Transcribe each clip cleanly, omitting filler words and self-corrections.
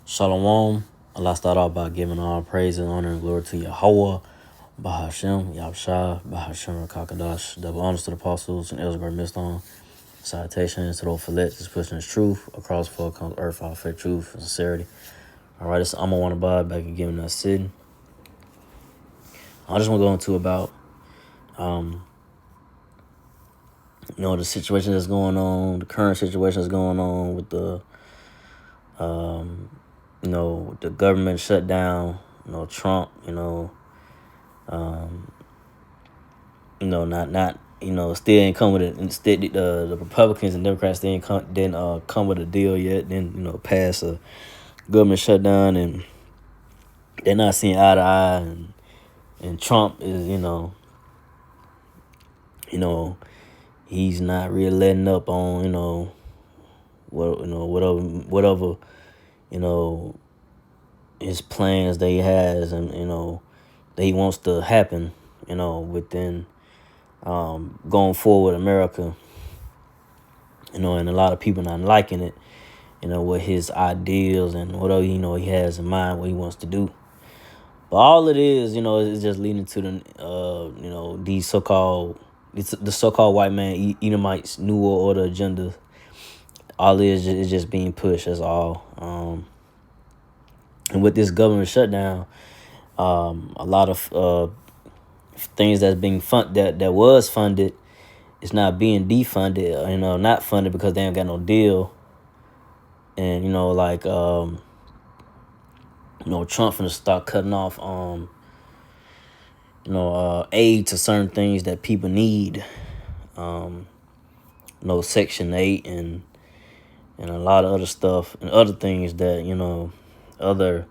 Shalom. Allah start off by giving all praise and honor and glory to Yahweh, Bahashem, Yahshua, Bahashem, Kakadash, double honors to the apostles and elders of great millstone. Salutations to those for let just pushing his truth across for comes earth, all faith, truth, and sincerity. All right, it's I'm gonna want to buy back again in that city. I just want to go into about, the situation that's going on, the current situation that's going on with the, the government shutdown, Trump, still ain't come with it. Instead, the Republicans and Democrats didn't come with a deal yet. Then pass a government shutdown, and they're not seeing eye to eye. And Trump is, he's not really letting up on whatever his plans that he has, and that he wants to happen within going forward America, and a lot of people not liking it, with his ideals and whatever he has in mind, what he wants to do. But all it is just leading to these the so-called white man Edomites New World Order agenda. All it is just being pushed. That's all. And with this government shutdown, a lot of things that's being that was funded is not being defunded. Not funded because they ain't got no deal. And Trump finna start cutting off aid to certain things that people need. Section 8 and a lot of other stuff and other things that other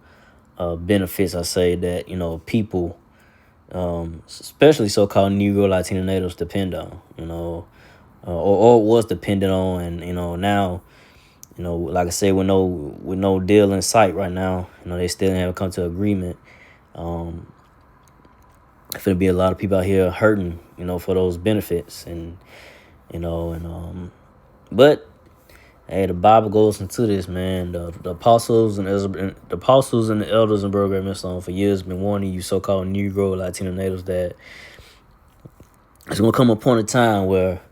benefits I say that people, especially so-called Negro Latino natives, depend on, or was dependent on. And now, like I said, with no deal in sight right now, they still haven't come to agreement. There's gonna be a lot of people out here hurting, for those benefits, but hey, the Bible goes into this, man. The apostles and the elders and Brother Millstone for years been warning you, so-called Negro Latino natives, that it's gonna come a point in time where,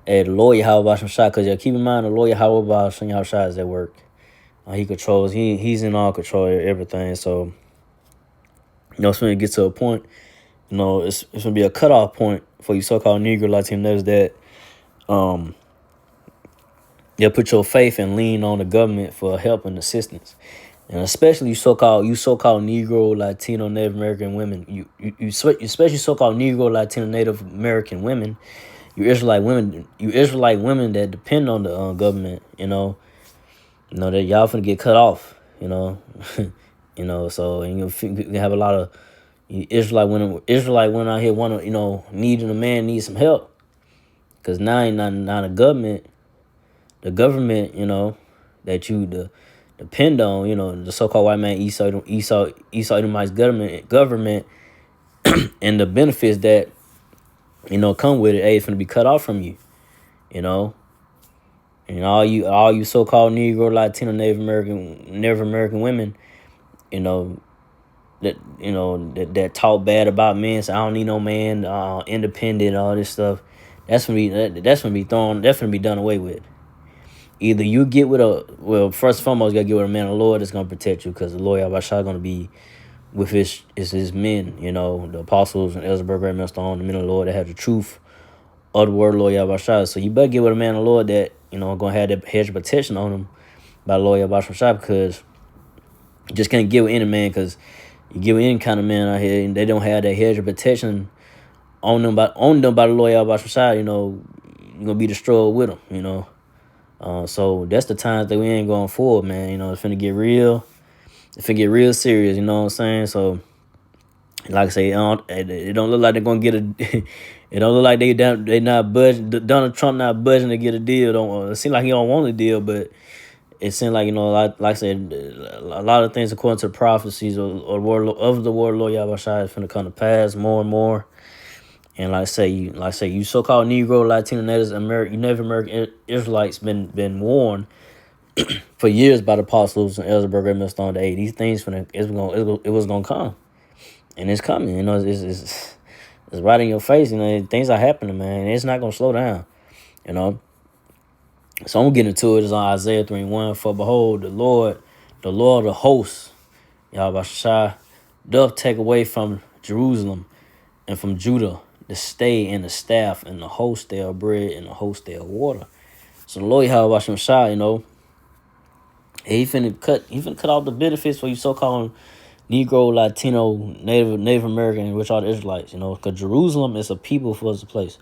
hey, the Lord Yahweh Shah, because keep in mind, the Lord Yahweh Shah is at work. He controls. He's in all control of everything. So, it's going to get to a point. It's going to be a cutoff point for you so-called Negro Latino natives that you'll put your faith and lean on the government for help and assistance. And especially you so-called Negro, Latino, Native American women. You especially so-called Negro, Latino, Native American women. You Israelite women that depend on the government. That y'all finna get cut off. So you have a lot of Israelite women out here needing a man, need some help. Cause now not the government. The government, that you depend on, the so-called white man Esau Edomites government, and the benefits that come with it, hey, it's gonna be cut off from you, and all you so-called Negro, Latino, Native American women, that talk bad about men, so I don't need no man, independent, all this stuff. That's gonna be done away with. Either you get with first and foremost, you gotta get with a man of the Lord that's gonna protect you, because the Lord Yahweh gonna be with his men, the apostles and Elzberg, Great Millstone, the men of the Lord that have the truth of the word of the Lord Yahweh. So you better get with a man of the Lord that gonna have that hedge of protection on him by the Lord Yahweh, because you just can't get with any man, because you get with any kind of man out here and they don't have that hedge of protection on them by the Lord Yahweh, you're gonna be destroyed with them, So that's the times that we ain't going forward, man. It's finna get real. It's finna get real serious. You know what I'm saying? So, like I say, it don't look like they're gonna get a. It don't look like they not budging. Donald Trump not budging to get a deal. It seems like he don't want a deal, but it seems like like I said, a lot of things according to the prophecies of the word of the Lord Yahweh is finna come to pass more and more. And like I say, you so-called Negro, Latino, Native American Israelites been warned for years by the apostles and elders, great millstone day. These things it was gonna come, and it's coming. You know, it's right in your face. You know, things are happening, man. And it's not gonna slow down. You know, so I'm getting into it. It's on Isaiah 3:1. For behold, the Lord of hosts, Yahweh doth take away from Jerusalem and from Judah the stay and the staff and the host their bread and the host their water. So the Lord Yahweh Shai, you know, he finna cut off the benefits for you so-called Negro, Latino, Native American, which are the Israelites, you know, because Jerusalem is a people for us a place.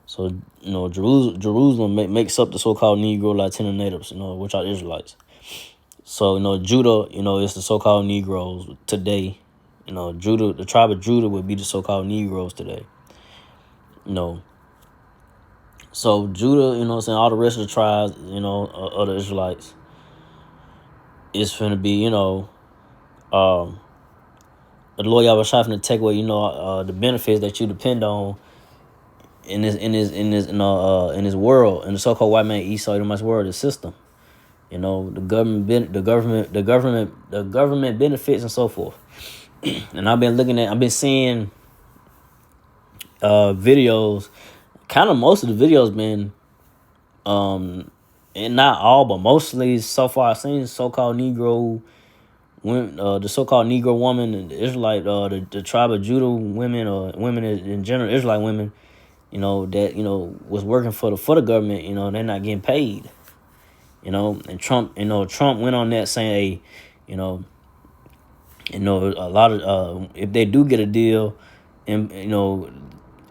So, you know, Jerusalem makes up the so-called Negro, Latino natives, you know, which are the Israelites. So, you know, Judah, you know, is the so-called Negroes today. You know, Judah, the tribe of Judah would be the so-called Negroes today. You know, so Judah, you know what I'm saying, all the rest of the tribes, you know, of the Israelites, is finna be, you know, the Lord Yahweh Shai finna take away, you know, the benefits that you depend on in this world, in the so-called white man Esau Edomite's world, the system. You know, the government benefits and so forth. And I've been seeing videos. Kind of most of the videos been, and not all, but mostly so far I've seen so-called Negro women, the so-called Negro woman, and the Israelite, the tribe of Judah women, or women in general, Israelite women, you know, that, you know, was working for the government, you know, they're not getting paid, you know. And Trump went on that saying, hey, you know, a lot of if they do get a deal, and you know,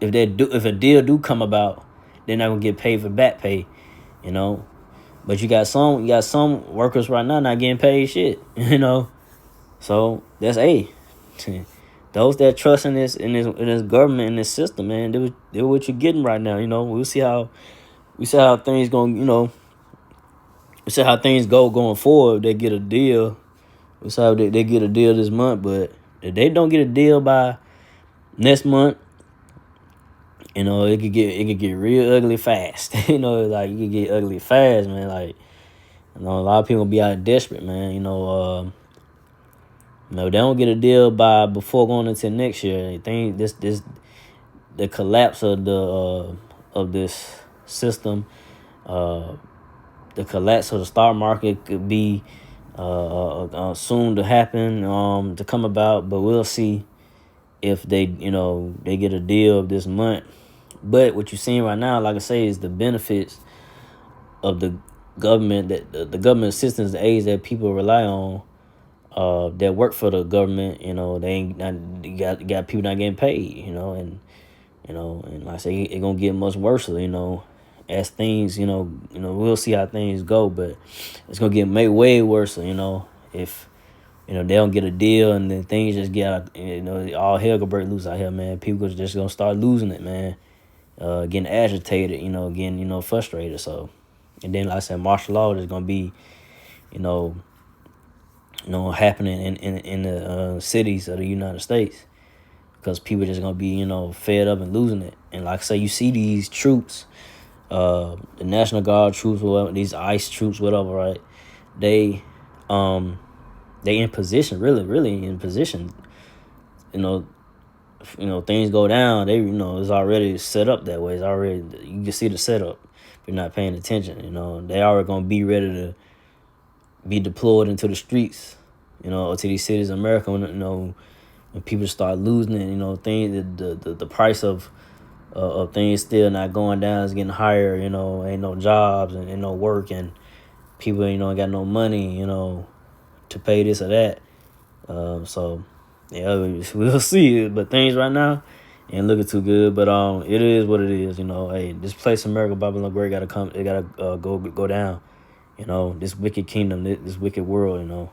if a deal do come about, they're not gonna get paid for back pay, you know. But you got some workers right now not getting paid shit, you know. So that's those that trust in this government, in this system, man. They what you're getting right now, you know. We see how things going, you know. We see how things going forward. They get a deal. We saw they get a deal this month, but if they don't get a deal by next month, you know, it could get real ugly fast. You know, like it could get ugly fast, man. Like, you know, a lot of people be out desperate, man. You know, they don't get a deal by before going into next year. I think the collapse of this system, the collapse of the stock market could be soon to happen, to come about. But we'll see if they get a deal this month. But what you're seeing right now, like I say, is the benefits of the government, that the government assistance, the aids that people rely on, that work for the government. You know, they ain't not, you got people not getting paid. And like I say, it's gonna get much worse. You know, as things, we'll see how things go, but it's gonna get way worse. You know, if they don't get a deal, and then things just get out, all hell gonna break loose out here, man. People just gonna start losing it, man. Getting agitated, getting, frustrated. So, and then like I said, martial law is gonna be, happening in the cities of the United States, because people just gonna be, fed up and losing it. And like I say, you see these troops, the National Guard troops, whatever, these ICE troops, whatever, right? They in position, really in position. Things go down. They, it's already set up that way. It's already, you can see the setup. If you're not paying attention, they already gonna be ready to be deployed into the streets, or to these cities of America. When people start losing it, things, the price of things still not going down, is getting higher. Ain't no jobs and no work, and people ain't got no money, to pay this or that. So yeah, we'll see. But things right now ain't looking too good. But it is what it is. Hey, this place America, Babylon Great, gotta come. It gotta go down. This wicked kingdom, this wicked world.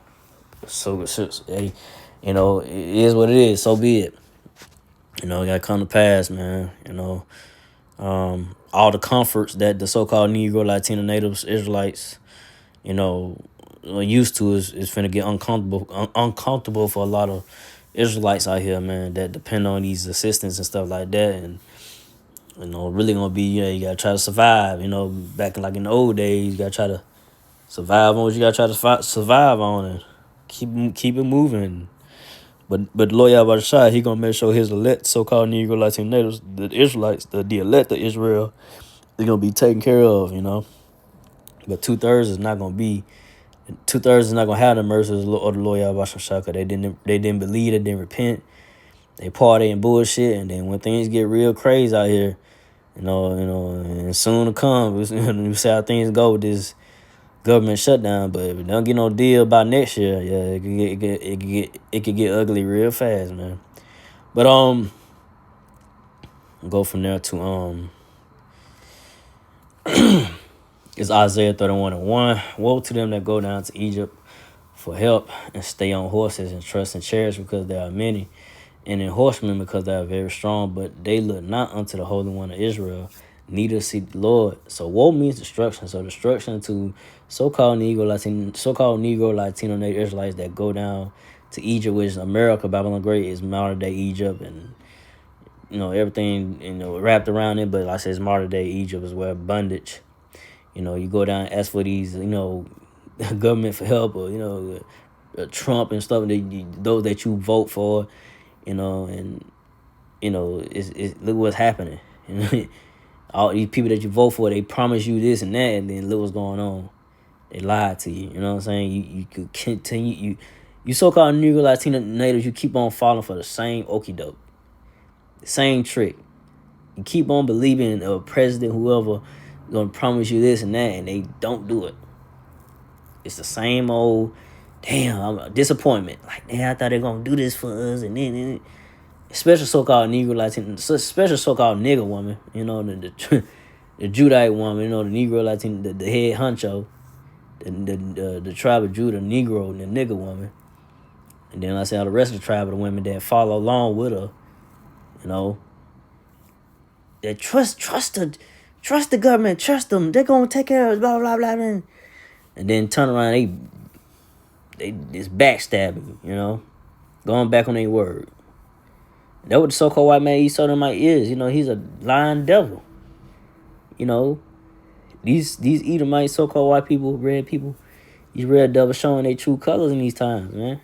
So hey, it is what it is. So be it. It gotta come to pass, man. All the comforts that the so-called Negro, Latino, natives, Israelites, used to is finna get uncomfortable for a lot of Israelites out here, man, that depend on these assistants and stuff like that. And really gonna be, you gotta try to survive. Back in the old days, you gotta try to Survive on what you gotta try to survive on, and keep it moving. But the Lord Yahweh Shai, he gonna make sure his elect, so-called Negro Latino natives, the Israelites, the elect of Israel, they're gonna be taken care of, But 2/3 is not gonna be 2/3 is not gonna have the mercy of the Lord Yahweh Shai, because they didn't believe, they didn't repent, they party and bullshit, and then when things get real crazy out here, and soon to come, we see how things go with this government shutdown. But if we don't get no deal by next year, yeah, it could get ugly real fast, man. But go from there to it's Isaiah 31:1. Woe to them that go down to Egypt for help and stay on horses and trust in chariots, because there are many, and in horsemen because they are very strong, but they look not unto the Holy One of Israel, neither seek the Lord. So woe means destruction. So destruction to so-called Negro Latino Native Israelites that go down to Egypt, which is America, Babylon Great, is modern day Egypt, and everything wrapped around it. But like I said, it's modern day Egypt as well, bondage. You go down and ask for these, government for help, or Trump and stuff. Those that you vote for, and look what's happening. All these people that you vote for, they promise you this and that, and then look what's going on. They lied to you. You know what I'm saying? You could continue. You so-called Negro Latino natives, you keep on falling for the same okie doke, the same trick. You keep on believing a president, whoever, gonna promise you this and that, and they don't do it. It's the same old, damn, I'm a disappointment. Like, damn, I thought they gonna do this for us, and then especially so-called Negro Latino, especially so-called nigger woman, the Judite woman, the Negro Latino, the head honcho, the tribe of Judah, Negro, the nigger woman, and then I say all the rest of the tribe of the women that follow along with her, that trust the government, trust them, they're gonna take care of us, blah blah blah, and then turn around, they just backstabbing, going back on their word. That what the so-called white man Esau is. He's a lying devil. These Edomite so-called white people, red people, these red devils showing their true colors in these times, man.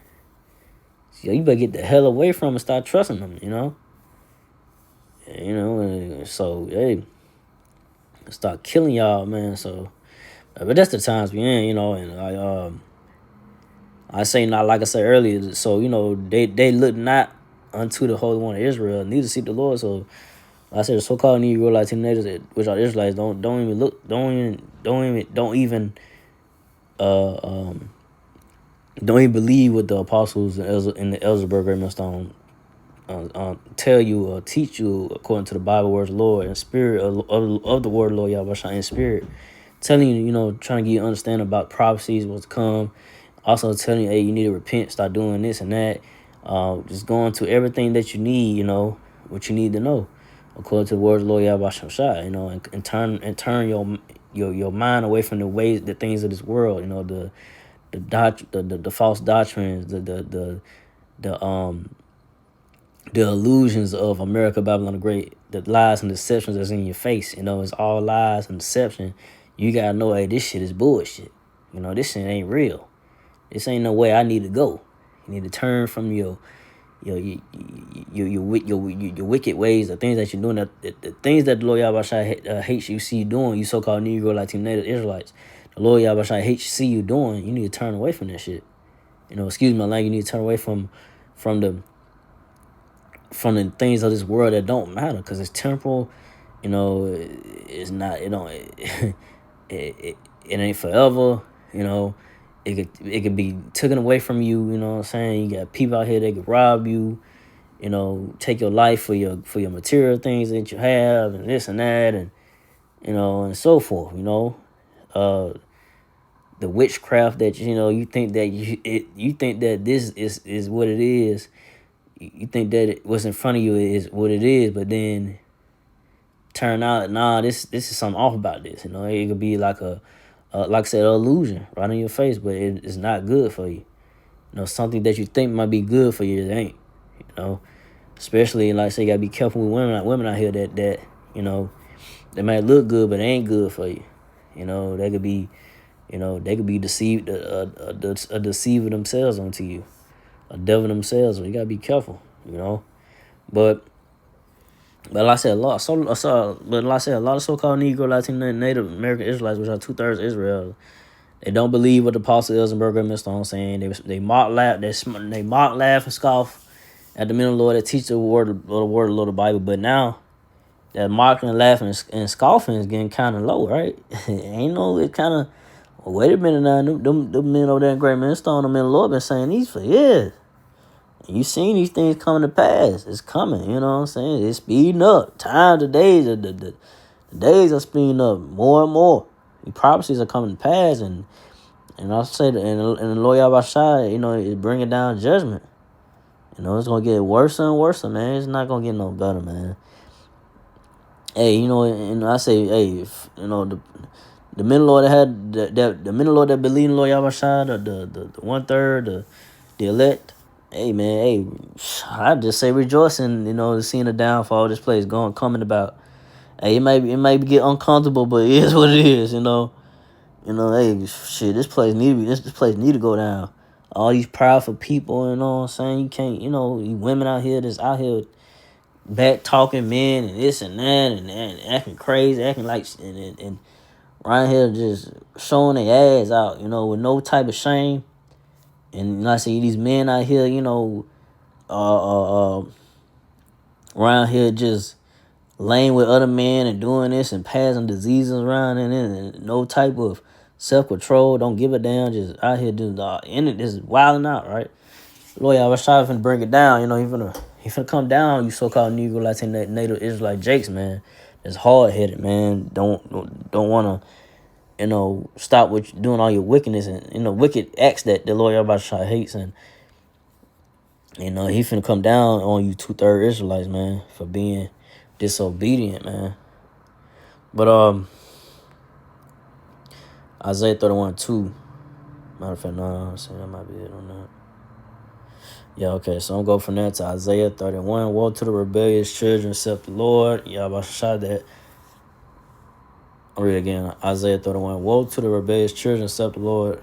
So you better get the hell away from them and start trusting them, So, hey, start killing y'all, man. So, but that's the times we in, and I say not, like I said earlier. So they look not unto the Holy One of Israel, neither seek the Lord. So I said the so-called Negro Latino natives, which are Israelites, don't even believe what the apostles in the Elzersburg Raymond tell you or teach you according to the Bible words, Lord, and spirit of the word, Lord Yahweh in spirit, telling you, trying to get you understand about prophecies, what's to come. Also telling you, hey, you need to repent, start doing this and that. Just going to everything that you need, what you need to know, according to the words of Lord Yahweh Shai, and turn your mind away from the things of this world, the false doctrines, the illusions of America, Babylon the Great, the lies and deceptions that's in your face. It's all lies and deception. You gotta know, hey, this shit is bullshit. This shit ain't real. This ain't no way I need to go. You need to turn from your wicked ways, the things that you're doing, the things that the Lord Yahweh hates you see you doing. You so-called Negro Latino Native Israelites, the Lord Yahweh hates you see you doing. You need to turn away from that shit. Excuse my language. You need to turn away from the things of this world that don't matter, because it's temporal. It's not. It ain't forever. It could be taken away from you. You know what I'm saying? You got people out here that could rob you. Take your life for your material things that you have, and this and that, and and so forth. The witchcraft that you think that you think that this is what it is. You think that what's in front of you is what it is, but then turn out, nah, this is something off about this. It could be like like I said, an illusion right in your face, but it's not good for you. Something that you think might be good for you, it ain't. Especially, like I say, you gotta be careful with women out here that they might look good, but they ain't good for you. They could be They could be deceived, a deceiver themselves onto you, a devil themselves. So you gotta be careful. But like I said, a lot of so-called Negro, Latino, Native American Israelites, which are 2/3 Israel, they don't believe what the Apostle Elzenberger and Mr. Stone saying. They mock, laugh, they mock, laugh, and scoff at the men of the Lord that teach the word of the Lord, the Bible. But now that mocking, laughing, and scoffing is getting kind of low, right? Ain't no, it kind of. Well, wait a minute now. Them men over there in Great Millstone, the men of the Lord been saying these for years. And you seen these things coming to pass. It's coming, you know what I'm saying? It's speeding up. Time, the days are speeding up more and more. The prophecies are coming to pass, and I say that, and the Lord Yahweh, is bringing down judgment. It's gonna get worse and worse, man. It's not gonna get no better, man. Hey, and I say, hey, if, the men of Lord that had the men of Lord that believe in Lord Yahweh, the 1/3, the elect. Hey man, hey, I just say rejoicing, seeing the downfall of this place coming about. Hey, it may get uncomfortable, but it is what it is, Hey, shit, this place need to go down. All these powerful people, what I'm saying? You can't, you women out here that's out here back talking men and this and that and acting crazy, acting like and right here just showing their ass out, with no type of shame. And like I say, these men out here, around here just laying with other men and doing this and passing diseases around and no type of self-control, don't give a damn, just out here doing this wilding out, right? Lord, I was trying to bring it down, he finna come down, you so-called Negro, Latino, Native Israelite Jakes, man. That's hard-headed, man. Don't want to, stop with doing all your wickedness and, wicked acts that the Lord Yahweh hates. And, he finna come down on you 2/3 Israelites, man, for being disobedient, man. But, Isaiah 31:2. Matter of fact, no, I'm saying that might be it on that. Yeah, okay, so I'm going from there to Isaiah 31. Woe to the rebellious children, except the Lord. Yahweh shot that. I'll read it again. Isaiah 31. Woe to the rebellious children, except the Lord.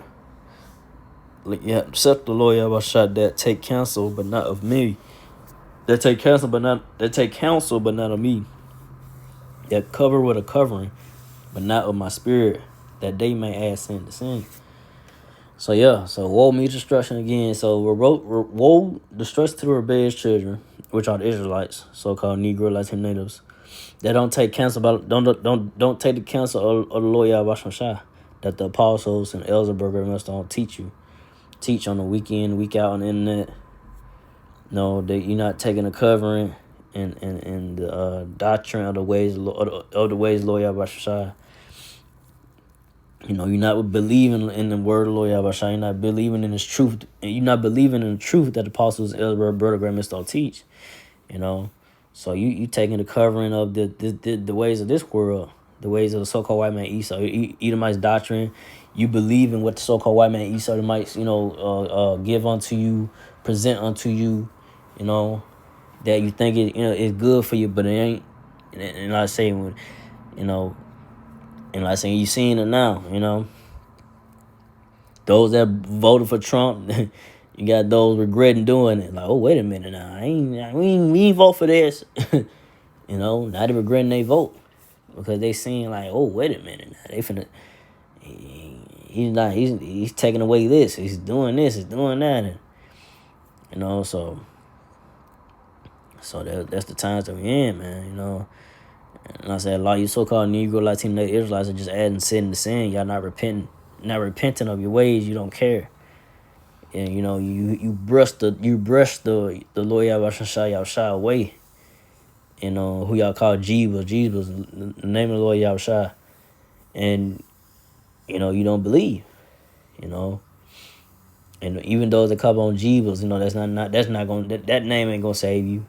Yeah, except the Lord Yahweh shot that take counsel, but not of me. That take counsel, but not of me. That cover with a covering, but not of my spirit, that they may add sin to sin. So yeah, so woe me destruction again. So woe destruction to the rebellious children, which are the Israelites, so-called Negro, Latin natives. They don't take counsel about don't take the counsel of the Lord Yahweh Shah, that the apostles and Elzenberger must all teach on the weekend, week out on the internet. No, that you're not taking the covering and the doctrine of the ways Lord Yahweh Shah. You're not believing in the word of Lord Yahweh Shah. You're not believing in His truth. And you're not believing in the truth that the apostles Elzenberger must all teach. So you taking the covering of the ways of this world, the ways of the so-called white man Esau, Edomite's doctrine. You believe in what the so-called white man Esau might, give unto you, present unto you, that you think it, is good for you, but it ain't. And I say, and I say you seeing it now, those that voted for Trump. You got those regretting doing it. Like, oh, wait a minute now. We ain't vote for this. Not even regretting they vote. Because they seeing like, oh, wait a minute now. They finna, he's taking away this. He's doing this. He's doing that. And, so that's the times that we in, man, And I said, a lot of you so-called Negro, Latino, Israelites are just adding sin to sin. Y'all not repenting of your ways. You don't care. And you brush the Lord Yahweh away. And who y'all call Jesus, the name of the Lord Yahweh. And you don't believe. And even those that call on Jesus, that's not gonna that name ain't gonna save you.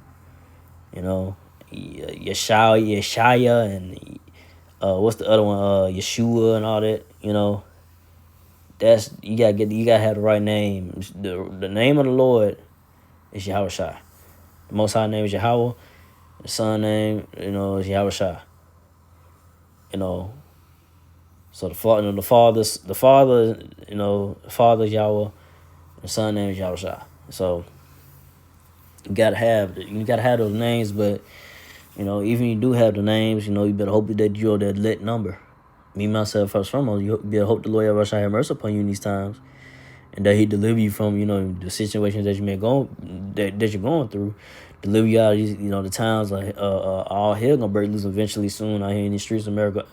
Yeshaya and what's the other one? Yeshua and all that. That's you gotta have the right name. The name of the Lord is Yahweh Shai. The Most High name is Yahweh. The Son name, is Yahweh Shai. So the father is Yahweh, the son name is Yahushua. So you gotta have those names, but even you do have the names, you better hope that you're that lit number. Me myself first foremost, you better hope the Lord Yahushua have mercy upon you in these times, and that He deliver you from the situations that you may go that you're going through, deliver you out of these the times like all hell gonna break loose eventually soon out here in the streets of America,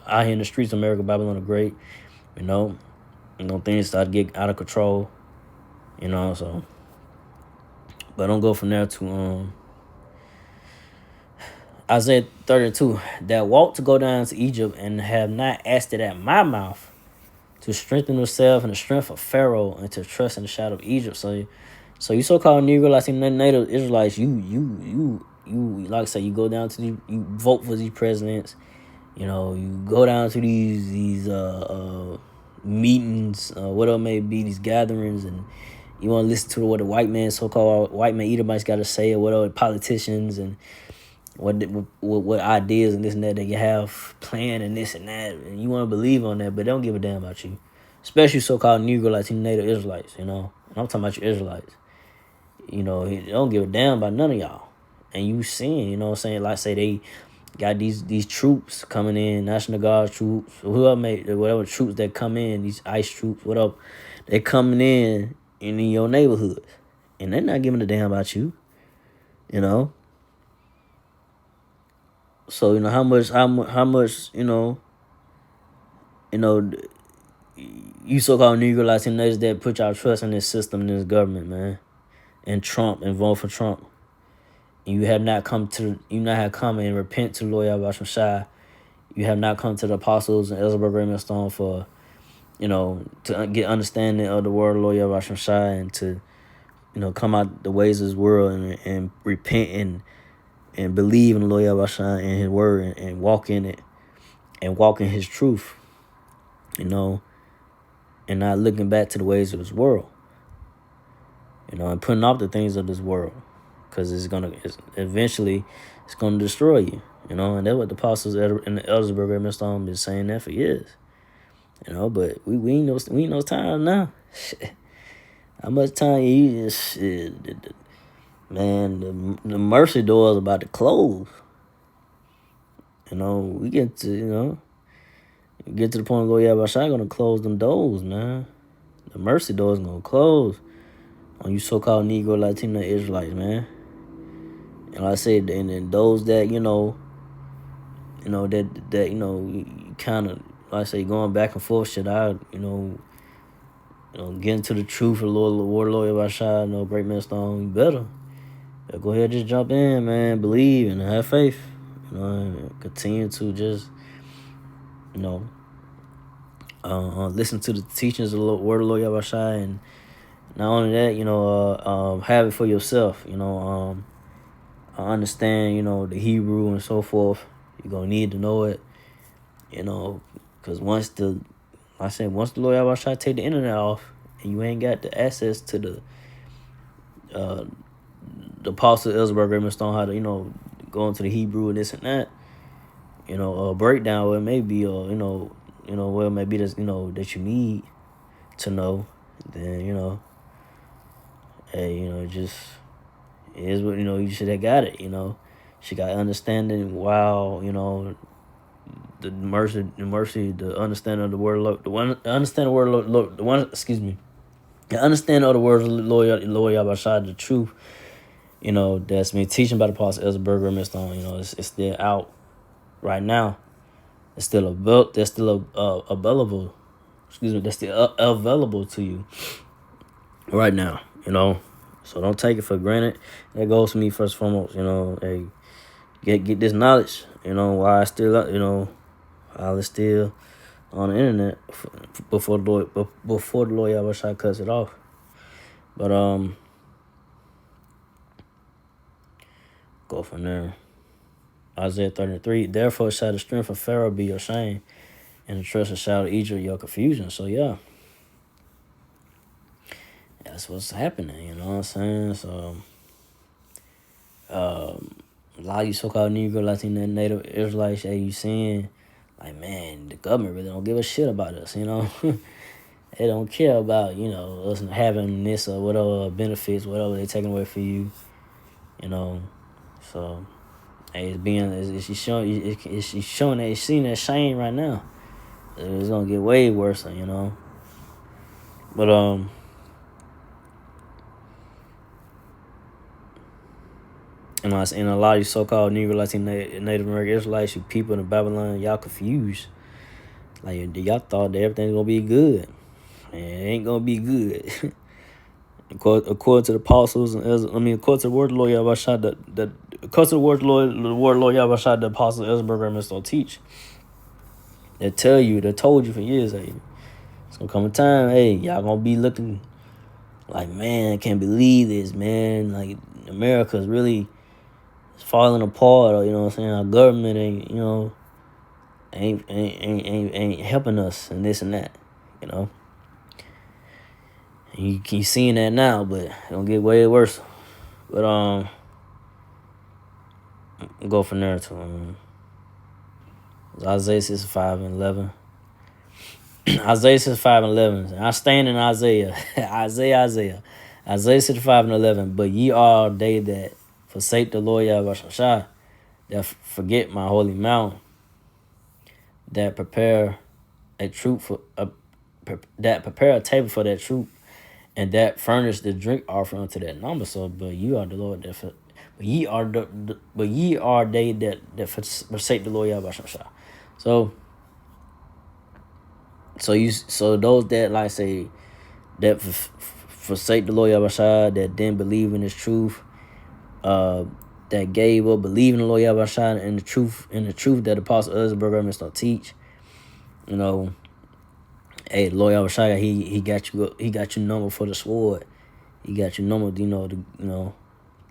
Babylon the Great, you know, things start to get out of control, so. But don't go from there to Isaiah 32. That walk to go down to Egypt and have not asked it at my mouth to strengthen themselves in the strength of Pharaoh and to trust in the shadow of Egypt. So you so-called Negro, like native Israelites, you like I say, you go down to you vote for these presidents. You go down to these meetings, whatever it may be, these gatherings, and you want to listen to what the so-called white man Edomites got to say, or whatever politicians and what ideas and this and that they have planned and this and that, and you want to believe on that, but they don't give a damn about you, especially so-called Negro, like native Israelites. And I'm talking about you Israelites. They don't give a damn about none of y'all, and you seeing, what I'm saying, like say they got these troops coming in, National Guard troops, whatever troops that come in, these ICE troops, whatever, they coming in your neighborhood, and they're not giving a damn about you, So how much you so-called Negro Latinos that put y'all trust in this system, in this government, man, and Trump, and vote for Trump. And you have not come and repent to the Lord Yahweh Shai. You have not come to the apostles and Elizabeth Raymond Stone for, to get understanding of the word of the Lord Yahweh Shai, and to, come out the ways of this world, and repent and believe in the Lord Yahweh Shai and His word, and walk in it, and walk in His truth, and not looking back to the ways of this world, and putting off the things of this world, because eventually it's gonna destroy you, and that's what the apostles and the elders of Raymond Stone been saying that for years, but we ain't those times now. How much time you just man, the mercy door is about to close. We get to the point where Yahweh gonna close them doors, man. The mercy door is gonna close on you so-called Negro Latino Israelites, man. And like I said, and then those that that you kind of, like I say, going back and forth, should I get into the truth of the Lord Yahweh Shai, great man Stone, you better. Go ahead, just jump in, man. Believe and have faith. And continue to just, listen to the teachings of the word of the Lord Yahweh Shai, and not only that, have it for yourself. Understand, the Hebrew and so forth. You're gonna need to know it, because once the Lord Yahweh Shai take the internet off, and you ain't got the access to the Apostle Ellsberg Raymond Stone, how to go into the Hebrew and this and that, a breakdown where it may be, where it may be that that you need to know, then hey, it just is what you should have got it. She got understanding. Wow, the mercy, the understanding of the word, understand the word, the understanding of the words of Lord Yahweh Shai, the truth. That's been teaching by the Apostle Ellsberg and Mr. It's still out right now. It's still available. That's still available. That's still available to you right now. So don't take it for granted. That goes to me first and foremost. Hey, get this knowledge. Why it's still while it's still on the internet before the Lord Yahweh Shai cuts it off. But go from there. Isaiah 33. Therefore shall the strength of Pharaoh be your shame, and the trust of shout of Egypt your confusion. So yeah, that's what's happening. You know what I'm saying? So a lot of you so-called Negro, Latino, Native Israelites, you seeing, like, man, the government really don't give a shit about us, you know. They don't care about, you know, us having this or whatever benefits, whatever they taking away from you, you know. So, hey, it's showing, it's showing that it's seeing that shame right now. It's gonna get way worse, you know. But and a lot of you so-called Negro, Latin, Native American Israelites, you people in Babylon, y'all confused. Like y'all thought that everything's gonna be good, and it ain't gonna be good. According to the apostles, according to the word of the Lord Yahweh, that according to the word of the Lord Yahweh, the apostles Ezra and don't teach. They told you for years, hey, it's gonna come a time, hey, y'all gonna be looking like, man, I can't believe this, man. Like America's really falling apart, or you know what I'm saying? Our government ain't, you know, ain't helping us and this and that, you know. And you keep seeing that now, but it's gonna get way worse. But go from there to Isaiah 65:11. Isaiah 65:11. I stand in Isaiah. Isaiah 65:11. But ye are they that forsake the Lord Yahweh, that forget my holy mountain, that prepare a table for that troop, and that furnish the drink offering unto that number. So, but you are the Lord that but ye are they that forsake the Lord Yahweh. So those that like say that forsake the Lord Yahweh, that didn't believe in His truth, that gave up believing the Lord Yahweh and the truth that Apostle Ezra don't teach. You know, hey, the Lord Yahweh, he got you number for the sword. He got you number,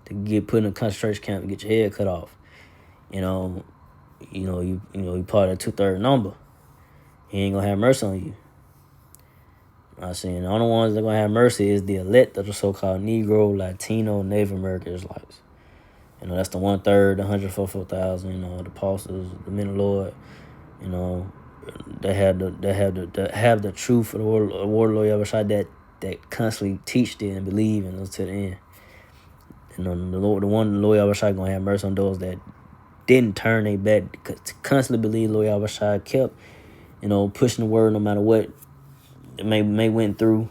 to get put in a concentration camp and get your head cut off. You part of the 2/3 number. He ain't gonna have mercy on you. I'm saying the only ones that gonna have mercy is the elect of the so-called Negro, Latino, Native American Israelites. That's the 1/3, the 144,000. The apostles, the men of the Lord. They have the truth of the word of the Lord Yahweh that constantly teach it and believe in us to the end. The Lord Yahweh gonna have mercy on those that didn't turn their back, to constantly believe Lord Yahweh, kept pushing the word no matter what it may went through,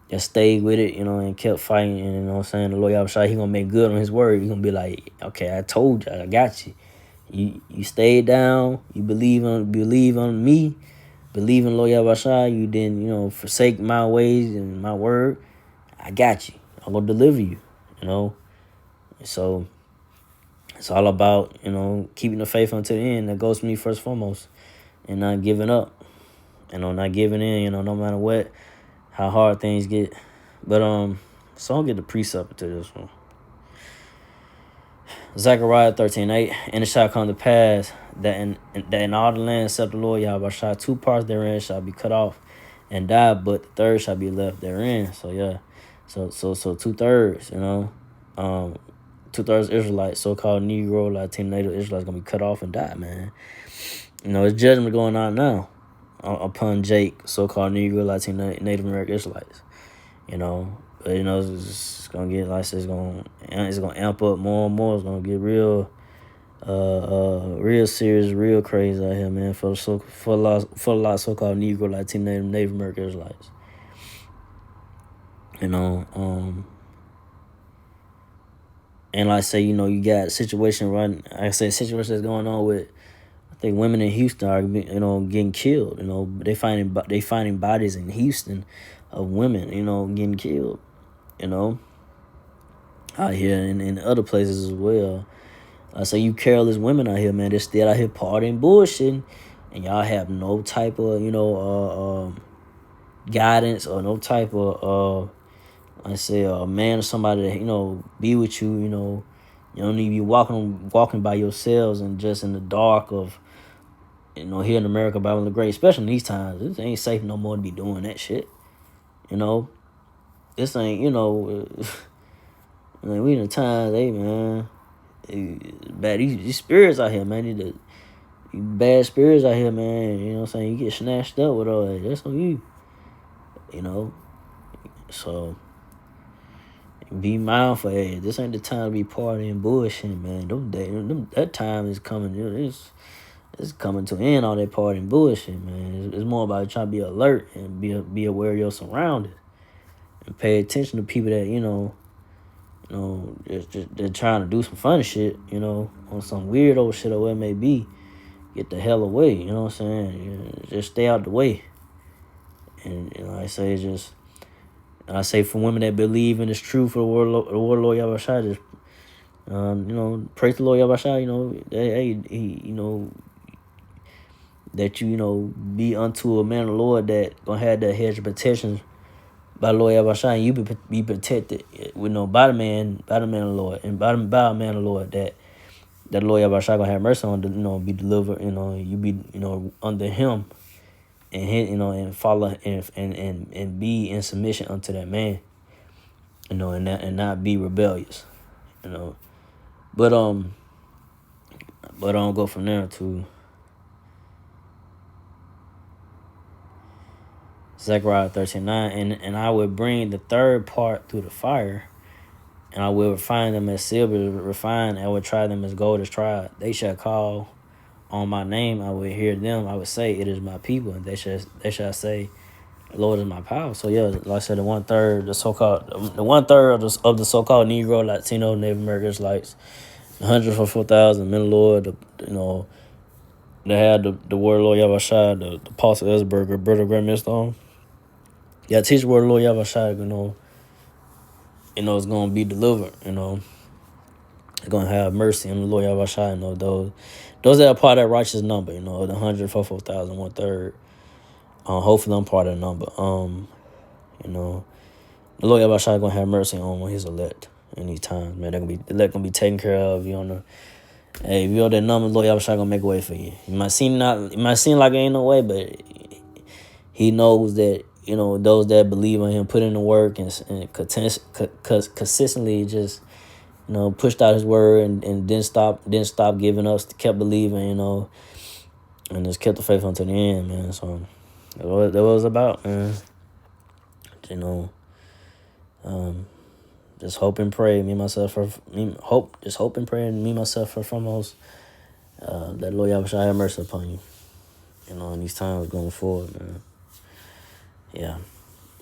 that stayed with it, and kept fighting. And you know what I'm saying, the Lord Yahweh, he gonna make good on his word. He gonna be like, okay, I told you, I got you. You stayed down. You believe on me. Believe in Lord Yahweh. You didn't, forsake my ways and my word. I got you. I'm gonna deliver you. So it's all about keeping the faith until the end. That goes to me first and foremost, and not giving up. Not giving in. No matter what, how hard things get. But so I'll get the precept to this one. Zechariah 13:8, and it shall come to pass that in all the land except the Lord Yahweh, 2 parts therein shall be cut off and die, but the third shall be left therein. So yeah, so 2/3, 2/3 Israelites, so-called Negro, Latino, Native Israelites gonna be cut off and die, man. It's judgment going on now upon Jake, so-called Negro, Latino, Native American Israelites. But it's gonna get like it's gonna amp up more and more. It's gonna get real serious, real crazy out here, man. For a lot of so-called Negro, Latino, Native American Israelites. And like I say, you got a situation running. Like I say, situation that's going on with, I think women in Houston are getting killed. They finding bodies in Houston of women getting killed. Out here and in other places as well. I say you careless women out here, man. They're still out here partying, bullshitting, and y'all have no type of guidance or no type of I say a man or somebody that be with you. You don't need to be walking by yourselves and just in the dark of here in America, Babylon the Great, especially in these times. This ain't safe no more to be doing that shit. This ain't we in the times, hey man, bad these spirits out here, man. Need to You bad spirits out here, man. You know what I'm saying? You get snatched up with all that. That's on you. You know? So be mindful. Hey, this ain't the time to be partying bullshit, man. That time is coming. It's coming to end all that partying bullshit, man. It's more about trying to be alert and be aware of your surroundings and pay attention to people that they're trying to do some fun shit, on some weirdo shit or what it may be. Get the hell away, you know what I'm saying? Just stay out the way. And I say for women that believe in this truth for the word of the Lord Yahweh, just praise the Lord Yahweh, that be unto a man of the Lord that gonna have that hedge of protection by the Lord Yahweh, and you be protected by the man of the Lord, and by a man of the Lord that the Lord Yahweh gonna have mercy on, be delivered, you be under him, and and follow and be in submission unto that man, and not be rebellious, but I'll go from there to Zechariah 13:9, and I will bring the third part through the fire, and I will refine them as silver is refined, and I will try them as gold is tried. They shall call on my name, I will hear them. I will say, it is my people, and they shall say, the Lord is my power. So yeah, like I said, the one third of the so-called Negro, Latino, Native American Israelites, 104,000 men of the Lord, they had the word of Lord Yahweh, the Apostle Esberger, Brother Graham Stone. Yeah, teach the word of Lord Yahweh, it's gonna be delivered, It's gonna have mercy on the Lord Yahweh, those that are part of that righteous number, the 144,000, one third. Hopefully I'm part of the number. The Lord Yahweh gonna have mercy on his elect in these times, man. The elect gonna be taken care of. Hey, if you're that number, Lord Yahweh gonna make a way for you. It might seem like it ain't no way, but he knows that those that believe in him, put in the work and consistently just pushed out his word and didn't stop giving up, kept believing, and just kept the faith until the end, man. So that's what it was about, man. Just hope and pray. Just hope and pray, and me myself for foremost. That Lord Yahweh have mercy upon you. In these times going forward, man. Yeah.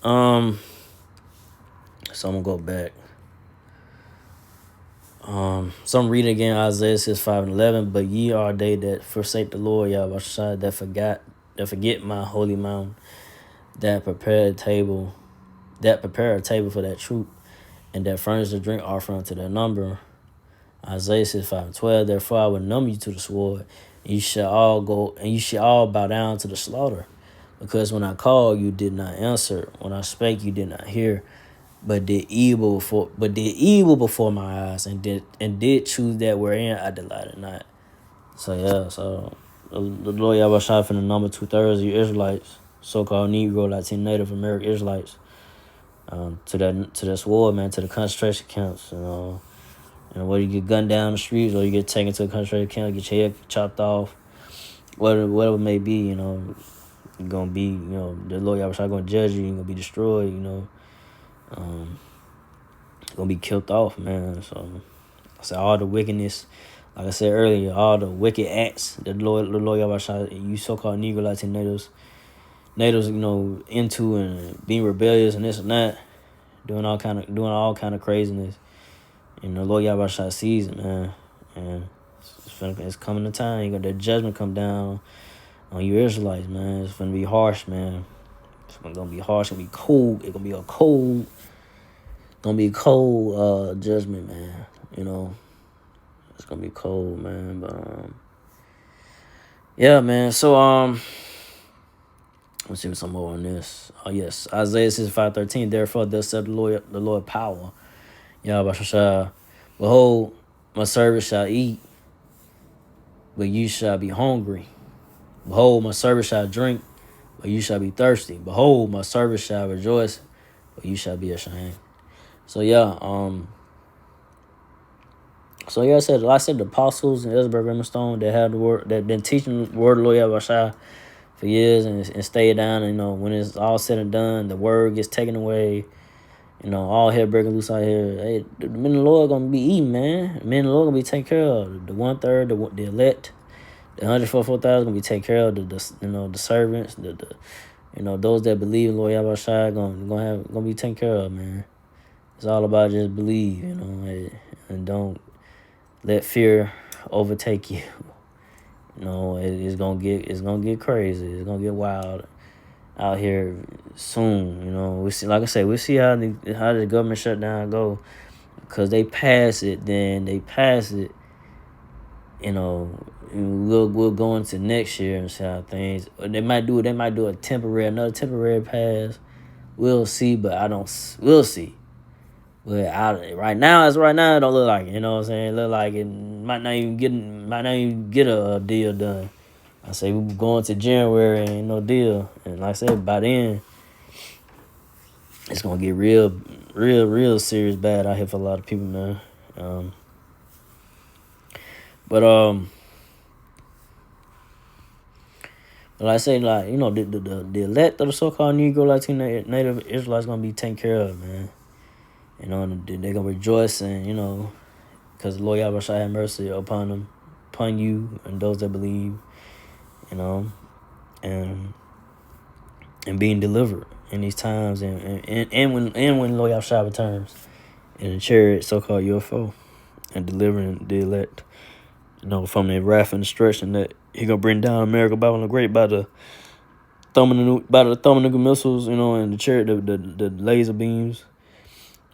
So I'm gonna go back. So I'm reading again Isaiah 6:5-11. But ye are they that forsake the Lord Yahweh, that forget my holy mountain, that prepare a table for that troop, and that furnish the drink offering to their number. Isaiah 6:5-12. Therefore I will number you to the sword, and you shall all bow down to the slaughter. Because when I called, you did not answer. When I spake, you did not hear, but did evil before my eyes, and did choose that wherein I delighted not. So yeah, the Lord Yahweh shot from the number 2/3 of you Israelites, so-called Negro, Latino, Native American Israelites, to that sword, man, to the concentration camps, whether you get gunned down the streets or you get taken to a concentration camp, get your head chopped off, whatever it may be, you're gonna be, the Lord Yahweh gonna judge you, you're gonna be destroyed, gonna be killed off, man. So I said all the wickedness, like I said earlier, all the wicked acts that the Lord Yahweh, you so-called Negro, Latino natives, into and being rebellious and this and that, doing all kind of craziness. And the Lord Yahweh sees it, man. And it's coming to time. You got that judgment come down on you Israelites, man. It's gonna be harsh, man. It's gonna be harsh. It's gonna be cold. It's gonna be cold judgment, man. It's gonna be cold, man. But yeah, man. So let's see some more on this. Oh yes, Isaiah 6:5-13. Therefore, thus said the Lord power. Yahweh, behold, my servant shall eat, but you shall be hungry. Behold, my servant shall drink, but you shall be thirsty. Behold, my servant shall rejoice, but you shall be ashamed. So yeah, So yeah, like I said, the apostles and Ezra and Stone that had the word, that been teaching the word of the Lord Yahweh for years and stayed down. And, when it's all said and done, the word gets taken away. All hell breaking loose out here. Hey, the men of the Lord gonna be eating, man. The men of the Lord gonna be taken care of. The 1/3, the elect, the 144,000 gonna be taken care of. The servants, those that believe in Lord Yahweh Shai gonna be taken care of, man. It's all about just believe, and don't let fear overtake you. It's gonna get crazy. It's gonna get wild out here soon. We see, like I say, we see how the government shutdown go, because they pass it, then they pass it. And we'll go into next year and see how things. They might do another temporary pass. We'll see, but we'll see. But right now, it don't look like it. You know what I'm saying? It look like it might not even get a deal done. I say we going to January and ain't no deal. And like I said, by then it's gonna get real serious bad out here for a lot of people, man. But like I say, the elect of the so-called Negro Latino Native Israelites gonna be taken care of, man. And they're gonna rejoice, and because the Lord Yahweh shall have mercy upon them, upon you and those that believe, and being delivered in these times, and when Lord Yahweh shall returns in the chariot, so-called UFO, and delivering the elect, from the wrath and destruction that he gonna bring down America, Babylon the Great, by the thermonuclear missiles, and the chariot, the laser beams.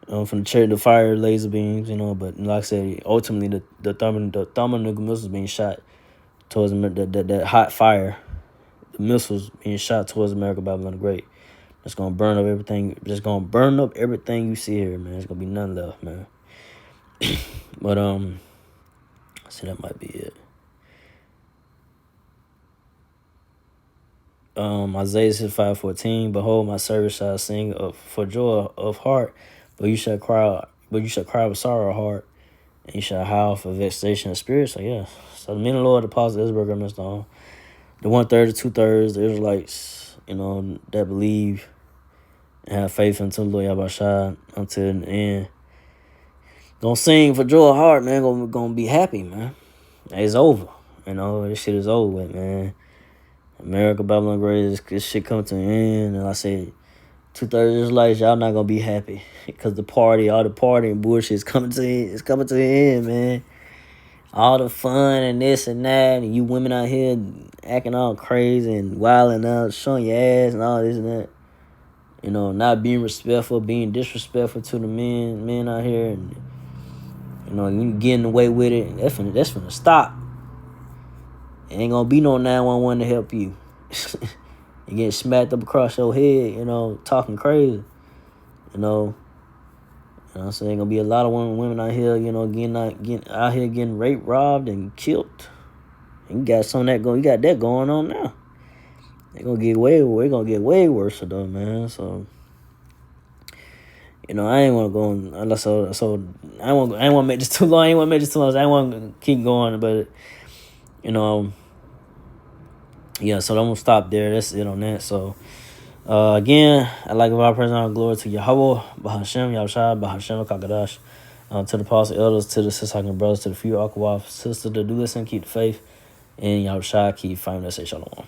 From the chariot, the fire laser beams, but like I said, ultimately the thermonuclear missiles being shot towards that hot fire, the missiles being shot towards America, Babylon the Great. It's gonna burn up everything. Just gonna burn up everything you see here, man. There's gonna be none left, man. But see, that might be it. Isaiah 5:14. Behold, my servant shall sing for joy of heart, but you shall cry with sorrow of heart, and you shall howl for vexation of spirit. So yeah. So the men of the Lord, the apostles, Israel, Mr. On. The 1/3, the 2/3, the Israelites, that believe and have faith until the Lord Yahweh Shai until the end. Gonna sing for joy of heart, man. Gonna be happy, man. It's over. This shit is over with, man. America, Babylon Great, this shit coming to an end. And I say 2/3 Israelites, y'all not gonna be happy. Because all the party and bullshit is coming to an end, man. All the fun and this and that, and you women out here acting all crazy and wilding out, showing your ass and all this and that. Not being respectful, being disrespectful to the men out here, and you getting away with it. That's finna stop. Ain't gonna be no 911 to help you. You getting smacked up across your head, talking crazy. I'm saying, gonna be a lot of women out here, getting raped, robbed, and killed. And you got you got that going on now. It's gonna get way worse though, man. So, I ain't wanna go on unless so I ain't wanna make this too long. I ain't wanna keep going, but yeah, so I'm gonna stop there. That's it on that. So again, I'd like to give our personal glory to Yahweh, Bahashem, Yahushua, Bahashem, Kakadash, to the apostle elders, to the sister brothers, to the few Akawaf sisters that do listen, keep the faith, and Yahushua keep fighting us. Say shalom.